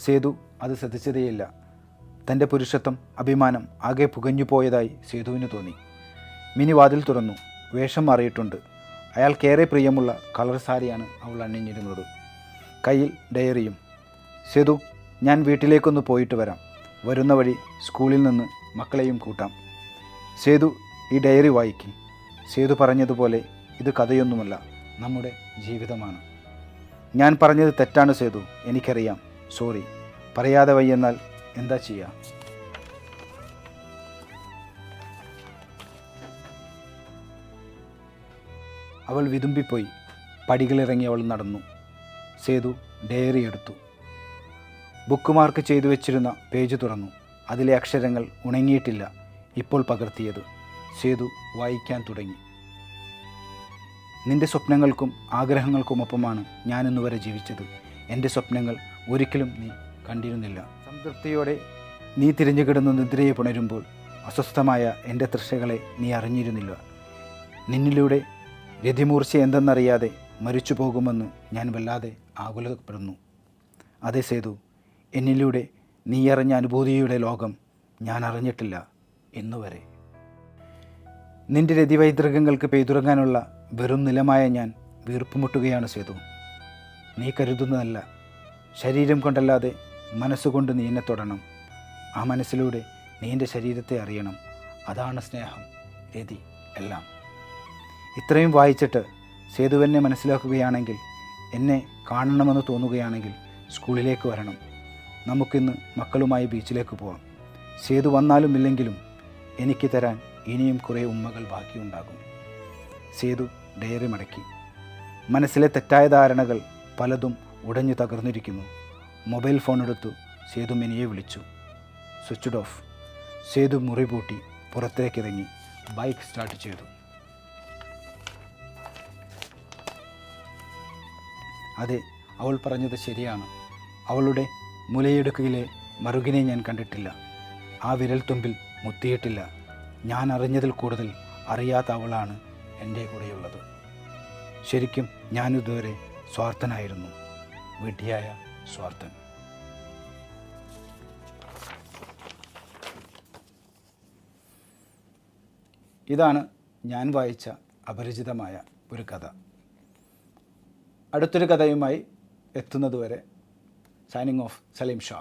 സേതു അത് ശ്രദ്ധിച്ചതേയില്ല. തൻ്റെ പുരുഷത്വം, അഭിമാനം ആകെ പുകഞ്ഞുപോയതായി സേതുവിന് തോന്നി. മിനി വാതിൽ തുറന്നു. വേഷം മാറിയിട്ടുണ്ട്. അയാൾക്കേറെ പ്രിയമുള്ള കളർ സാരിയാണ് അവൾ അണിഞ്ഞിരുന്നത്. കയ്യിൽ ഡയറിയും. സേതു, ഞാൻ വീട്ടിലേക്കൊന്ന് പോയിട്ട് വരാം. വരുന്ന വഴി സ്കൂളിൽ നിന്ന് മക്കളെയും കൂട്ടാം. സേതു ഈ ഡയറി വായിക്കും. സേതു പറഞ്ഞതുപോലെ ഇത് കഥയൊന്നുമല്ല, നമ്മുടെ ജീവിതമാണ്. ഞാൻ പറഞ്ഞത് തെറ്റാണ് സേതു, എനിക്കറിയാം. സോറി. പറയാതെ വയ്യെന്നാൽ എന്താ ചെയ്യുക? അവൾ വിതുമ്പിപ്പോയി. പടികളിറങ്ങി അവൾ നടന്നു. സേതു ഡയറി എടുത്തു. ബുക്ക് മാർക്ക് ചെയ്തു വെച്ചിരുന്ന പേജ് തുറന്നു. അതിലെ അക്ഷരങ്ങൾ ഉണങ്ങിയിട്ടില്ല. ഇപ്പോൾ പകർത്തിയത്. സേതു വായിക്കാൻ തുടങ്ങി. നിന്റെ സ്വപ്നങ്ങൾക്കും ആഗ്രഹങ്ങൾക്കുമൊപ്പമാണ് ഞാനിന്നുവരെ ജീവിച്ചത്. എൻ്റെ സ്വപ്നങ്ങൾ ഒരിക്കലും നീ കണ്ടിരുന്നില്ല. സംതൃപ്തിയോടെ നീ തിരിഞ്ഞു കിടന്നു നിദ്രയെ പുണരുമ്പോൾ അസ്വസ്ഥമായ എൻ്റെ തൃഷകളെ നീ അറിഞ്ഞിരുന്നില്ല. നിന്നിലൂടെ രതിമൂർച്ച എന്തെന്നറിയാതെ മരിച്ചു പോകുമെന്ന് ഞാൻ വല്ലാതെ ആകുലപ്പെടുന്നു. അതെ സേതു, എന്നിലൂടെ നീ അറിഞ്ഞ അനുഭൂതിയുടെ ലോകം ഞാൻ അറിഞ്ഞിട്ടില്ല ഇന്നുവരെ. നിന്റെ രതിവൈതൃകങ്ങൾക്ക് പെയ്തുറങ്ങാനുള്ള വെറും നിലമായ ഞാൻ വീർപ്പുമുട്ടുകയാണ് സേതു. നീ കരുതുന്നതല്ല. ശരീരം കൊണ്ടല്ലാതെ മനസ്സുകൊണ്ട് നീ എന്നെ തൊടണം. ആ മനസ്സിലൂടെ നീ എൻ്റെ ശരീരത്തെ അറിയണം. അതാണ് സ്നേഹം, രതി, എല്ലാം. ഇത്രയും വായിച്ചിട്ട് സേതുവെന്നെ മനസ്സിലാക്കുകയാണെങ്കിൽ, എന്നെ കാണണമെന്ന് തോന്നുകയാണെങ്കിൽ സ്കൂളിലേക്ക് വരണം. നമുക്കിന്ന് മക്കളുമായി ബീച്ചിലേക്ക് പോവാം. സേതു വന്നാലും ഇല്ലെങ്കിലും എനിക്ക് തരാൻ ഇനിയും കുറേ ഉമ്മകൾ ബാക്കിയുണ്ടാകും. സേതു ഡയറി മടക്കി. മനസ്സിലെ തെറ്റായ ധാരണകൾ പലതും ഉടഞ്ഞു തകർന്നിരിക്കുന്നു. മൊബൈൽ ഫോൺ എടുത്തു സേതു മിനിയെ വിളിച്ചു. Switched off. സേതു മുറി പൂട്ടി പുറത്തേക്കിറങ്ങി ബൈക്ക് സ്റ്റാർട്ട് ചെയ്തു. അതെ, അവൾ പറഞ്ഞത് ശരിയാണ്. അവളുടെ മുലയിടുക്കയിലെ മറുകിനെ ഞാൻ കണ്ടിട്ടില്ല. ആ വിരൽത്തുമ്പിൽ മുത്തിയിട്ടില്ല. ഞാൻ അറിഞ്ഞതിൽ കൂടുതൽ അറിയാത്ത അവളാണ് എൻ്റെ കൂടെയുള്ളത്. ശരിക്കും ഞാനിതുവരെ സ്വാർത്ഥനായിരുന്നു, വിഡ്ഢിയായ സ്വാർത്ഥൻ. ഇതാണ് ഞാൻ വായിച്ച അപരിചിതമായ ഒരു കഥ. അടുത്തൊരു കഥയുമായി എത്തുന്നതുവരെ സൈനിങ് ഓഫ് സലീം ഷാ.